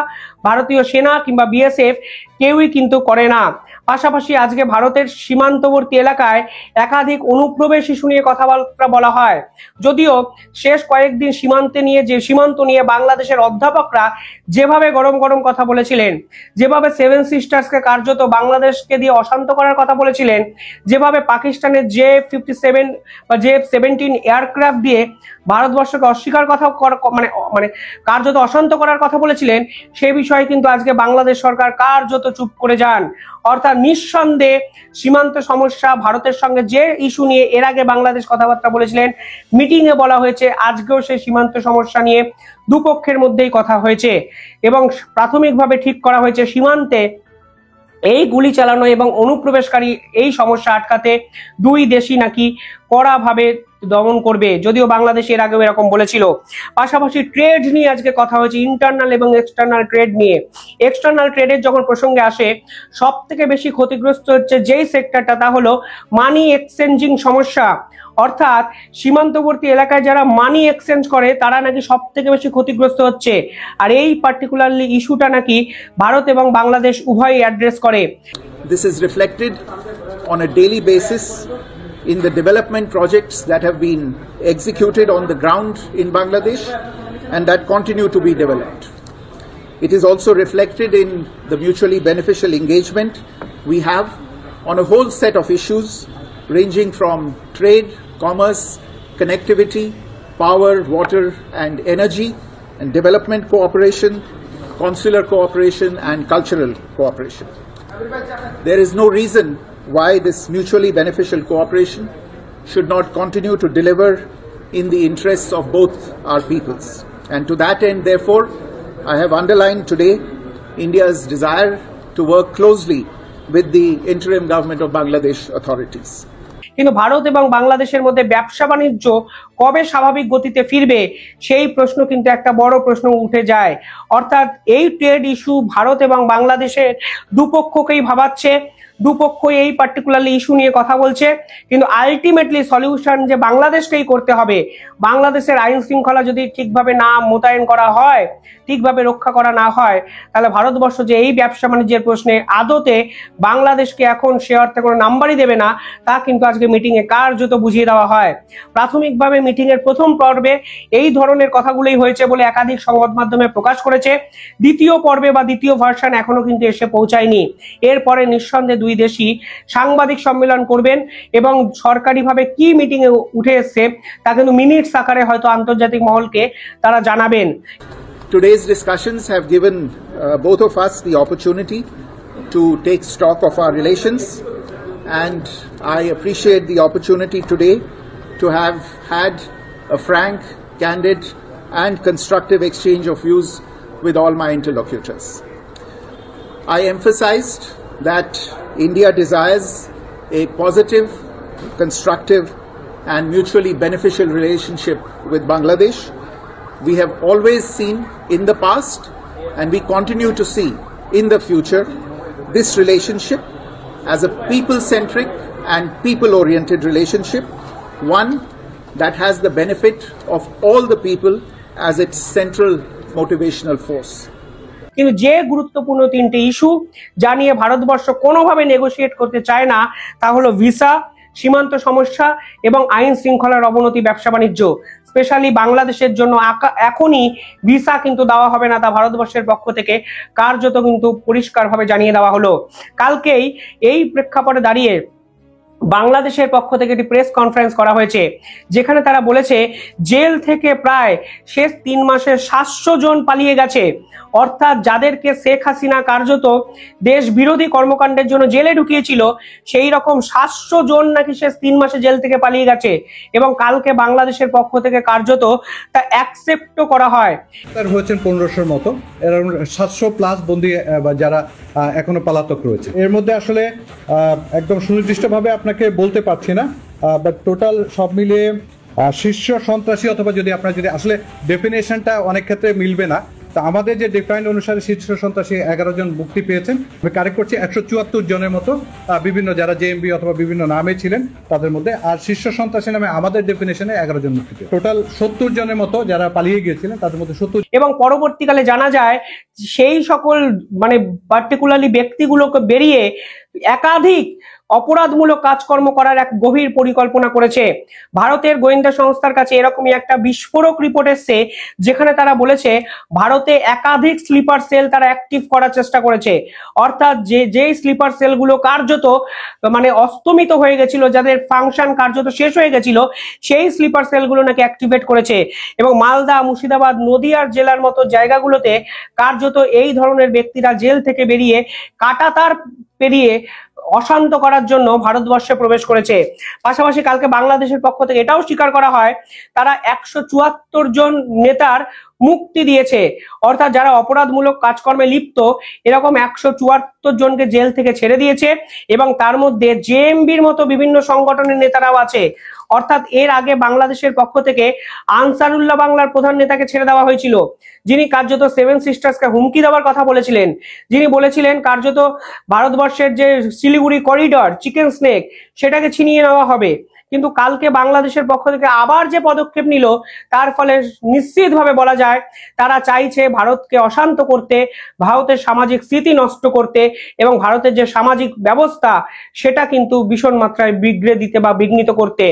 ভারতীয় সেনা কিংবা বিএসএফ কেউই কিন্তু করে না। পাশাপাশি আজকে ভারতের সীমান্তবর্তী এলাকায় একাধিক অনুপ্রবেশ ইস্যু নিয়ে কথাবার্তা বলা হয়। যদিও শেষ কয়েকদিন সীমান্ত নিয়ে বাংলাদেশের অধ্যাপকরা যেভাবে গরম গরম কথা বলেছিলেন, যেভাবে 7 সিস্টার্সকে কার্যত বাংলাদেশকে দিয়ে অশান্ত করার কথা বলেছিলেন, যেভাবে পাকিস্তানের JF-57 বা JF-17 এয়ারক্রাফট দিয়ে ভারতবর্ষকে কার্যত অশান্ত করার কথা বলেছিলেন, সে বিষয়ে কিন্তু আজকে বাংলাদেশ সরকার কার্যত চুপ করে যান। অর্থাৎ নিঃসন্দেহে সীমান্ত সমস্যা ভারতের সঙ্গে যে ইস্যু নিয়ে এর আগে বাংলাদেশ কথাবার্তা বলেছিলেন, মিটিং এ বলা হয়েছে আজকেও সেই সীমান্ত সমস্যা নিয়ে দুপক্ষের মধ্যেই কথা হয়েছে এবং প্রাথমিকভাবে ঠিক করা হয়েছে সীমান্তে এই গুলি চালানো এবং অনুপ্রবেশকারী এই সমস্যা আটকাতে দুই দেশই নাকি কড়াভাবে দমন করবে, যদিও বাংলাদেশ এর আগেও এরকম বলেছিল। পাশাপাশি ট্রেড নিয়ে আজকে কথা হয়েছে, ইন্টারনাল এবং এক্সটার্নাল ট্রেড নিয়ে। এক্সটার্নাল ট্রেডের যখন প্রসঙ্গে আসে সব থেকে বেশি ক্ষতিগ্রস্ত হচ্ছে যেই সেক্টরটা তা হলো মানি এক্সচেঞ্জিং সমস্যা। অর্থাৎ সীমান্তবর্তী এলাকায় যারা মানি এক্সচেঞ্জ করে তারা নাকি সব থেকে বেশি ক্ষতিগ্রস্ত হচ্ছে। আর এই পার্টিকুলারলি ইস্যুটা নাকি ভারত এবং বাংলাদেশ উভয়ই অ্যাড্রেস করে। This is reflected on a daily basis in the development projects that have been executed on the ground in Bangladesh and that continue to be developed. It is also reflected in the mutually beneficial engagement we have on a whole set of issues ranging from trade, commerce, connectivity, power, water and energy, and development cooperation, consular cooperation and cultural cooperation. There is no reason why this mutually beneficial cooperation should not continue to deliver in the interests of both our peoples. And to that end, therefore, I have underlined today India's desire to work closely with the interim government of Bangladesh authorities. কিন্তু ভারত এবং বাংলাদেশের মধ্যে ব্যবসা বাণিজ্য কবে স্বাভাবিক গতিতে ফিরবে সেই প্রশ্ন কিন্তু একটা বড় প্রশ্ন উঠে যায়। অর্থাৎ এই ট্রেড ইস্যু ভারত এবং বাংলাদেশের দুপক্ষকেই ভাবাচ্ছে, দুপক্ষই এই পার্টিকুলারলি ইস্যু নিয়ে কথা বলছে, কিন্তু আলটিমেটলি সলিউশন যে বাংলাদেশকেই করতে হবে। বাংলাদেশের আইন শৃঙ্খলা যদি ঠিকভাবে না মোতায়েন করা হয়, ঠিকভাবে রক্ষা করা না হয়, তাহলে ভারতবর্ষ যে এই ব্যবসা বাণিজ্যের প্রশ্নে আদতে বাংলাদেশকে এখন সে অর্থে কোনো নাম্বারই দেবে না, তা কিন্তু আজকে মিটিংয়ে কার্যত বুঝিয়ে দেওয়া হয়। প্রাথমিকভাবে মিটিংয়ের প্রথম পর্বে এই ধরনের কথাগুলোই হয়েছে বলে একাধিক সংবাদ মাধ্যমে প্রকাশ করেছে। দ্বিতীয় পর্বে বা দ্বিতীয় ভার্সন এখনো কিন্তু এসে পৌঁছায়নি। এরপরে নিঃসন্দেহে দুই দেশই সাংবাদিক সম্মেলন করবেন এবং সরকারিভাবে কি মিটিংয়ে উঠে এসছে তা কিন্তু মিনিটস আকারে হয়তো আন্তর্জাতিক মহলকে তারা জানাবেন। Today's discussions have given both of us the opportunity to take stock of our relations, and I appreciate the opportunity today to have had a frank, candid and constructive exchange of views with all my interlocutors. I emphasized that India desires a positive, constructive and mutually beneficial relationship with Bangladesh. We have always seen in the past, and we continue to see in the future, this relationship as a people-centric and people-oriented relationship, one that has the benefit of all the people as its central motivational force. কিন্তু যে গুরুত্বপূর্ণ তিনটি issue যা নিয়ে ভারতবর্ষ কোনোভাবে negotiate করতে চায় না তা হলো ভিসা, সীমান্ত সমস্যা এবং আইন শৃঙ্খলার অবনতি, ব্যবসা বাণিজ্য। স্পেশালি বাংলাদেশের জন্য এখনই ভিসা কিন্তু দেওয়া হবে না, তা ভারতবর্ষের পক্ষ থেকে কার্যত কিন্তু পরিষ্কারভাবে জানিয়ে দেওয়া হলো। কালকেই এই প্রেক্ষাপটে দাঁড়িয়ে বাংলাদেশের পক্ষ থেকে একটি প্রেস কনফারেন্স করা হয়েছে, যেখানে তারা বলেছে জেল থেকে প্রায় শেষ 3 মাসে 700 জন পালিয়ে গেছে। অর্থাৎ যাদেরকে শেখ হাসিনা কার্যত দেশ বিরোধী কর্মকাণ্ডের জন্য জেলে ঢুকিয়েছিল, সেই রকম 700 জন নাকি শেষ 3 মাসে জেল থেকে পালিয়ে গেছে এবং কালকে বাংলাদেশের পক্ষ থেকে কার্যত তা অ্যাকসেপ্টও করা হয়। তার হয়েছেন 1500-র মতো, এরকম 700+ বন্দী যারা এখনো পলাতক রয়েছে। এর মধ্যে আসলে একদম সুনির্দিষ্টভাবে আপনাকে বলতে পারছি না, বাট টোটাল সব মিলিয়ে শীর্ষ সন্ত্রাসী অথবা যদি আসলে ডেফিনেশনটা অনেক ক্ষেত্রে মিলবে না, তা আমাদের যে ডিফাইন্ড অনুসারে শীর্ষ সন্ত্রাসী 11 জন মুক্তি পেয়েছেন। আমি কারেক্ট করছি 174 জনের মতো, বিভিন্ন যারা জেএমবি অথবা বিভিন্ন নামে ছিলেন তাদের মধ্যে, আর শীর্ষ সন্ত্রাসী নামে আমাদের ডেফিনেশনে 11 জন মুক্তি পেয়েছে। টোটাল 70 জনের মতো যারা পালিয়ে গিয়েছিলেন তাদের মধ্যে 70। এবং পরবর্তীকালে জানা যায় সেই সকল পার্টিকুলারলি ব্যক্তিগুলোকে বেরিয়ে একাধিক অপরাধমূলক কাজকর্ম করার এক গভীর পরিকল্পনা করেছে। ভারতের গোয়েন্দা সংস্থার কাছে এরকমই একটা বিস্ফোরক রিপোর্ট এসছে, যেখানে তারা বলেছে ভারতে একাধিক স্লিপার সেল তারা অ্যাক্টিভ করার চেষ্টা করেছে। অর্থাৎ যেই স্লিপার সেলগুলো কার্যত অস্তমিত হয়ে গেছিল, যাদের ফাংশন কার্যত শেষ হয়ে গেছিল, সেই স্লিপার সেলগুলো নাকি অ্যাক্টিভেট করেছে এবং মালদা, মুর্শিদাবাদ, নদিয়ার জেলার মতো জায়গাগুলোতে কার্যত এই ধরনের ব্যক্তিরা জেল থেকে বেরিয়ে কাঁটাতার পেরিয়ে অশান্ত করার জন্য ভারতবর্ষে প্রবেশ করেছে। পাশাপাশি কালকে বাংলাদেশের পক্ষ থেকে এটাও স্বীকার করা হয় তারা 174 জন নেতার মুক্তি দিয়েছে। অর্থাৎ যারা অপরাধমূলক কাজকর্মে লিপ্ত এরকম 174 জনকে জেল থেকে ছেড়ে দিয়েছে এবং তার মধ্যে জেএমবির মতো বিভিন্ন সংগঠনের নেতারাও আছে। অর্থাৎ এর আগে বাংলাদেশের পক্ষ থেকে আনসারুল্লাহ বাংলার প্রধান নেতাকে ছেড়ে দেওয়া হয়েছিল, যিনি কার্যত 7 সিস্টার্সকে হুমকি দেওয়ার কথা বলেছিলেন, যিনি বলেছিলেন কার্যত ভারতবর্ষের যে শিলিগুড়ি করিডর চিকেন স্নেক সেটাকে ছিনিয়ে নেওয়া হবে। কিন্তু কালকে বাংলাদেশের পক্ষ থেকে আবার যে পদক্ষেপ নিল, তার ফলে নিশ্চিতভাবে বলা যায় তারা চাইছে ভারতকে অশান্ত করতে, ভারতের সামাজিক স্থিতি নষ্ট করতে এবং ভারতের যে সামাজিক ব্যবস্থা সেটা কিন্তু ভীষণ মাত্রায় বিগড়ে দিতে বা বিঘ্নিত করতে।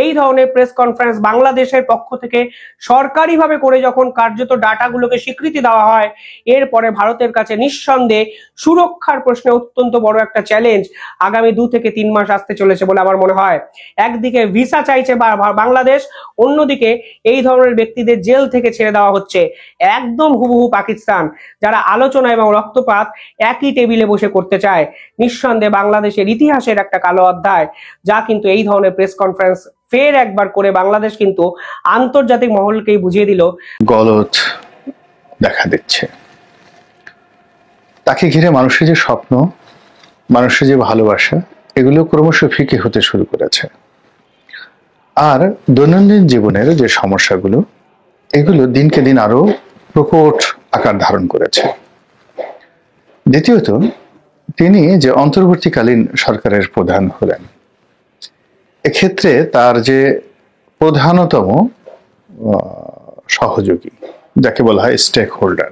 এই ধরনের প্রেস কনফারেন্স বাংলাদেশের পক্ষ থেকে সরকারিভাবে করে যখন কার্যত ডাটাগুলোকে স্বীকৃতি দেওয়া হয়, এরপরে ভারতের কাছে নিঃসন্দেহে সুরক্ষার প্রশ্নে অত্যন্ত বড় একটা চ্যালেঞ্জ আগামী 2 থেকে 3 মাস আসতে চলেছে বলে আমার মনে হয়। একদিকে ভিসা চাইছে বাংলাদেশ, অন্যদিকে এই ধরনের ব্যক্তিদের জেল থেকে ছেড়ে দেওয়া হচ্ছে। একদম হুবহু পাকিস্তান, যারা আলোচনা এবং রক্তপাত একই টেবিলে বসে করতে চায়। নিঃসন্দেহে বাংলাদেশের ইতিহাসের একটা কালো অধ্যায়, যা কিন্তু এই ধরনের প্রেস কনফারেন্স ফের একবার করে বাংলাদেশ কিন্তু আন্তর্জাতিক মহলকেই বুঝিয়ে দিল গলদ দেখা দিচ্ছে। তাকে ঘিরে মানুষের যে স্বপ্ন, মানুষের যে ভালোবাসা, এগুলো ক্রমশ ফিকে হতে শুরু করেছে। আর দৈনন্দিন জীবনের যে সমস্যাগুলো, এগুলো দিনকে দিন আরো প্রকট আকার ধারণ করেছে। দ্বিতীয়ত, তিনি যে অন্তর্বর্তীকালীন সরকারের প্রধান হলেন, এক্ষেত্রে তার যে প্রধানতম সহযোগী, যাকে বলা হয় স্টেক হোল্ডার,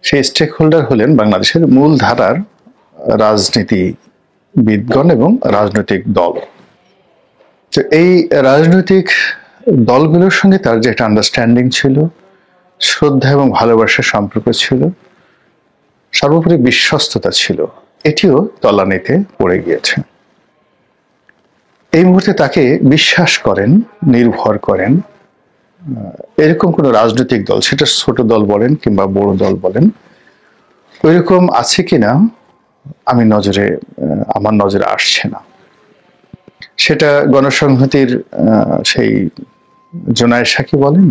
সেই স্টেক হোল্ডার হলেন বাংলাদেশের মূল ধারার রাজনীতিবিদগণ এবং রাজনৈতিক দল। তো এই রাজনৈতিক দলগুলোর সঙ্গে তার যে একটা আন্ডারস্ট্যান্ডিং ছিল, শ্রদ্ধা এবং ভালোবাসার সম্পর্ক ছিল, সর্বোপরি বিশ্বস্ততা ছিল, এটিও তলানিতে পড়ে গিয়েছে। এই মুহূর্তে তাকে বিশ্বাস করেন, নির্ভর করেন এরকম কোন রাজনৈতিক দল, সেটা ছোট দল বলেন কিংবা বড় দল বলেন, ওইরকম আছে কিনা আমার নজরে আসছে না। সেটা গণসংহতির সেই জোনায়েদ সাকি বলেন,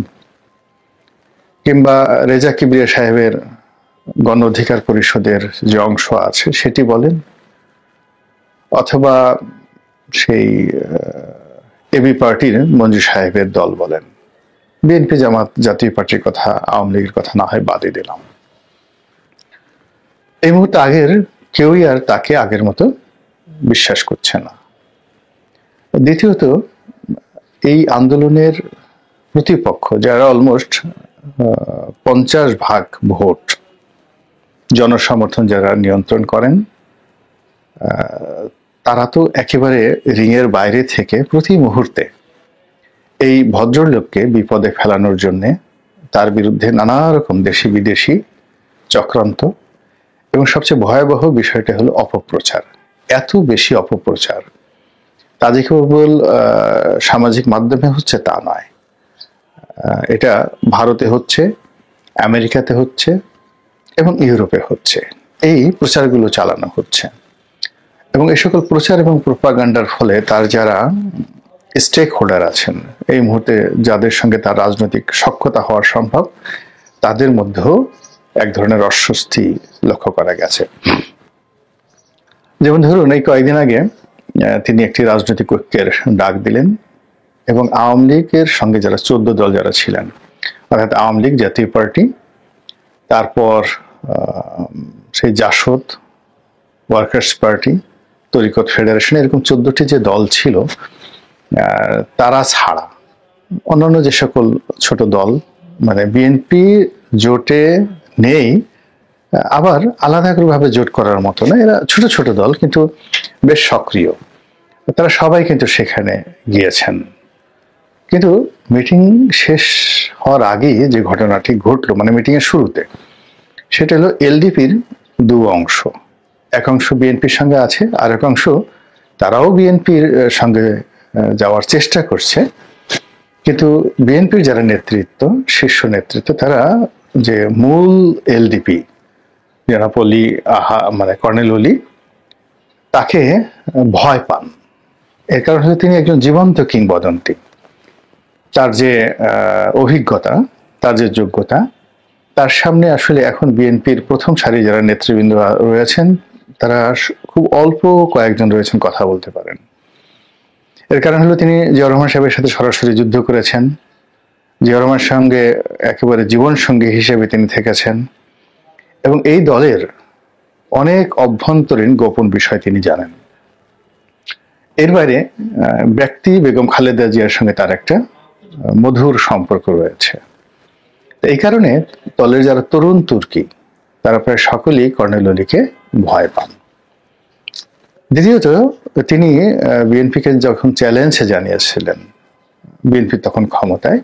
কিংবা রেজা কিবরিয়া সাহেবের গণ অধিকার পরিষদের যে অংশ আছে সেটি বলেন, অথবা সেই এবি পার্টির মঞ্জু সাহেবের দল বলেন, বিএনপি জামাত জাতীয় পার্টির কথা, আওয়ামী লীগের কথা না হয় বাদই দিলাম। এই মুহূর্তে কেউই আর তাকে আগের মতো বিশ্বাস করছে না। দ্বিতীয়ত, এই আন্দোলনের প্রতিপক্ষ যারা অলমোস্ট 50% ভোট জনসমর্থন যারা নিয়ন্ত্রণ করেন, তারা তো একেবারে রিংয়ের বাইরে থেকে প্রতি মুহূর্তে এই ভদ্রলোককে বিপদে ফেলানোর জন্য তার বিরুদ্ধে নানা রকম দেশি বিদেশি চক্রান্ত, এবং সবচেয়ে ভয়াবহ বিষয়টা হলো অপপ্রচার। এত বেশি অপপ্রচার তা যে কেবল সামাজিক মাধ্যমে হচ্ছে তা নয়, এটা ভারতে হচ্ছে, আমেরিকাতে হচ্ছে এবং ইউরোপে হচ্ছে। এই প্রচারগুলো চালানো হচ্ছে এবং এই সকল প্রচার এবং প্রোপাগান্ডার ফলে তার যারা স্টেক হোল্ডার আছেন, এই মুহূর্তে যাদের সঙ্গে তার রাজনৈতিক সখ্যতা হওয়া সম্ভব, তাদের মধ্যেও এক ধরনের অস্বস্তি লক্ষ্য করা গেছে। যেমন ধরুন, এই কয়েকদিন আগে তিনি একটি রাজনৈতিক ঐক্যের ডাক দিলেন এবং আওয়ামী লীগের সঙ্গে যারা 14 দল যারা ছিলেন, অর্থাৎ আওয়ামী লীগ, জাতীয় পার্টি, তারপর সেই জাসদ, ওয়ার্কার্স পার্টি, তরিকত ফেডারেশন, এরকম 14টি যে দল ছিল, তারা ছাড়া অন্যান্য যে সকল ছোট দল, মানে বিএনপি জোটে নেই, আবার আলাদা ভাবে জোট করার মতো না, এরা ছোট ছোট দল কিন্তু বেশ সক্রিয়, তারা সবাই কিন্তু সেখানে গিয়েছেন। কিন্তু মিটিং শেষ হওয়ার আগেই যে ঘটনাটি ঘটলো, মানে মিটিং এর শুরুতে, সেটা হলো এলডিপির 2 অংশ, এক অংশ বিএনপির সঙ্গে আছে, আর এক অংশ তারাও বিএনপির সঙ্গে যাওয়ার চেষ্টা করছে, কিন্তু বিএনপির যারা নেতৃত্ব, শীর্ষ নেতৃত্ব, তারা যে মূল এলডিপি জনাব অলি, মানে কর্নেল অলি, তাকে ভয় পান। এর কারণ হচ্ছে তিনি একজন জীবন্ত কিংবদন্তি, তার যে অভিজ্ঞতা, তার যে যোগ্যতা, তার সামনে আসলে এখন বিএনপির প্রথম সারি যারা নেতৃবৃন্দ রয়েছেন, তারা খুব অল্প কয়েকজন রয়েছেন কথা বলতে পারেন। এর কারণ হলো তিনি জিয়াউর রহমান সাহেবের সাথে সরাসরি যুদ্ধ করেছেন, জিয়াউর রহমানের সঙ্গে একেবারে জীবন সঙ্গী হিসেবে তিনি থেকেছেন, এবং এই দলের অনেক অভ্যন্তরীণ গোপন বিষয় তিনি জানেন। এর বাইরে ব্যক্তি বেগম খালেদা জিয়ার সঙ্গে তার একটা মধুর সম্পর্ক রয়েছে। এই কারণে দলের যারা তরুণ তুর্কি, তারা প্রায় সকলেই কর্নেল অলিকে ভয় পান। দ্বিতীয়ত, তিনি বিএনপিকে যখন চ্যালেঞ্জ জানিয়েছিলেন, বিএনপি তখন ক্ষমতায়,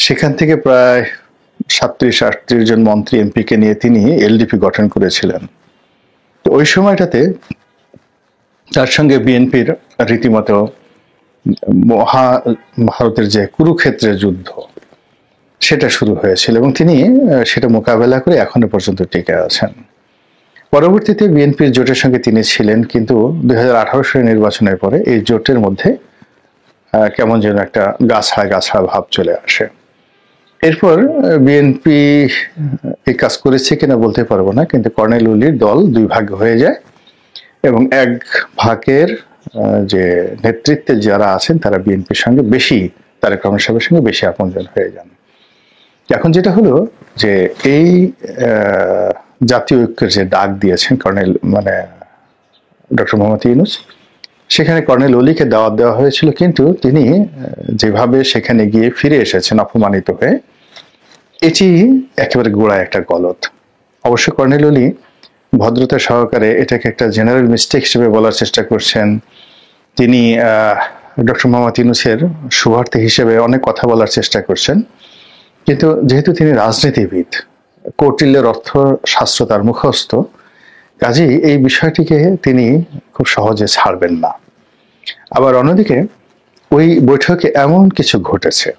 সেখান থেকে প্রায় 37-38 জন মন্ত্রী এমপিকে নিয়ে তিনি এলডিপি গঠন করেছিলেন। তো ওই সময়টাতে তার সঙ্গে বিএনপির রীতিমতো মহাভারতের যে কুরুক্ষেত্রের যুদ্ধ, সেটা শুরু হয়েছিল এবং তিনি সেটা মোকাবেলা করে এখনো পর্যন্ত টিকে আছেন। পরবর্তীতে বিএনপির জোটের সঙ্গে তিনি ছিলেন, কিন্তু 2018 সালের নির্বাচনের পরে এই জোটের মধ্যে কেমন যেন একটা গাছড়া ভাব চলে আসে। এরপর বিএনপি এই কাজ করেছে কিনা বলতে পারবো না, কিন্তু কর্নেল ওলির দল দুই ভাগ হয়ে যায় এবং এক ভাগের যে নেতৃত্বে যারা আছেন তারা বিএনপির সঙ্গে বেশি, তারেক রহমান সাহেবের সঙ্গে বেশি আপনজন হয়ে যান। এখন যেটা হলো যে এই জাতীয় ঐক্যের যে ডাক দিয়েছেন কর্নেল ডক্টর মোহাম্মদ ইউনূস, সেখানে কর্নেল ওলিকে দাওয়াত দেওয়া হয়েছিল, কিন্তু তিনি যেভাবে সেখানে গিয়ে ফিরে এসেছেন অপমানিত হয়ে, এটি একেবারে গোড়ায় একটা গলদ। অবশ্য কর্নেল ওলি ভদ্রতা সহকারে এটাকে একটা জেনারেল মিস্টেক হিসেবে বলার চেষ্টা করছেন। তিনি ডক্টর মোহাম্মদ ইউনূসের শুভার্থী হিসেবে অনেক কথা বলার চেষ্টা করছেন, কিন্তু যেহেতু তিনি রাজনীতিবিদ, কৌটিল্যের অর্থশাস্ত্র তার মুখস্থ, কাজেই এই বিষয়টিকে তিনি খুব সহজে ছাড়বেন না। আবার অন্যদিকে ওই বৈঠকে এমন কিছু ঘটেছে।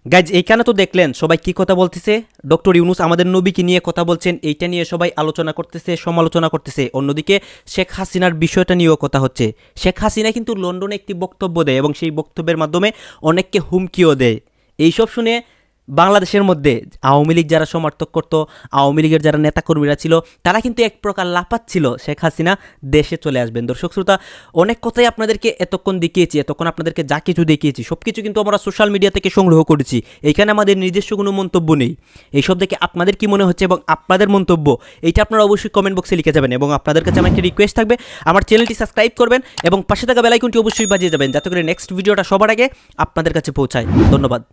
গাইজ এইখানে তো দেখলেন সবাই কি কথা বলতেছে, ডক্টর ইউনূস আমাদের নবীকে নিয়ে কথা বলছেন, এইটা নিয়ে সবাই আলোচনা করতেছে, সমালোচনা করতেছে। অন্যদিকে শেখ হাসিনার বিষয়টা নিয়েও কথা হচ্ছে। শেখ হাসিনা কিন্তু লন্ডনে একটি বক্তব্য দেয় এবং সেই বক্তব্যের মাধ্যমে অনেককে হুমকিও দেয়। এইসব শুনে বাংলাদেশের মধ্যে আওয়ামী লীগ যারা সমর্থক করতো, আওয়ামী লীগের যারা নেতাকর্মীরা ছিল, তারা কিন্তু এক প্রকার লাফাচ্ছিল শেখ হাসিনা দেশে চলে আসবেন। দর্শক শ্রোতা, অনেক কথাই আপনাদেরকে এতক্ষণ দেখিয়েছি, এতক্ষণ আপনাদেরকে যা কিছু দেখিয়েছি সব কিছু কিন্তু আমরা সোশ্যাল মিডিয়া থেকে সংগ্রহ করেছি। এইখানে আমাদের নিজস্ব কোনো মন্তব্য নেই। এইসব দেখে আপনাদের কি মনে হচ্ছে এবং আপনাদের মন্তব্য এইটা আপনারা অবশ্যই কমেন্ট বক্সে লিখে যাবেন। এবং আপনাদের কাছে আমার একটি রিকোয়েস্ট থাকবে, আমার চ্যানেলটি সাবস্ক্রাইব করবেন এবং পাশে থাকা বেল আইকনটি অবশ্যই বাজিয়ে যাবেন, যাতে করে নেক্সট ভিডিওটা সবার আগে আপনাদের কাছে পৌঁছায়। ধন্যবাদ।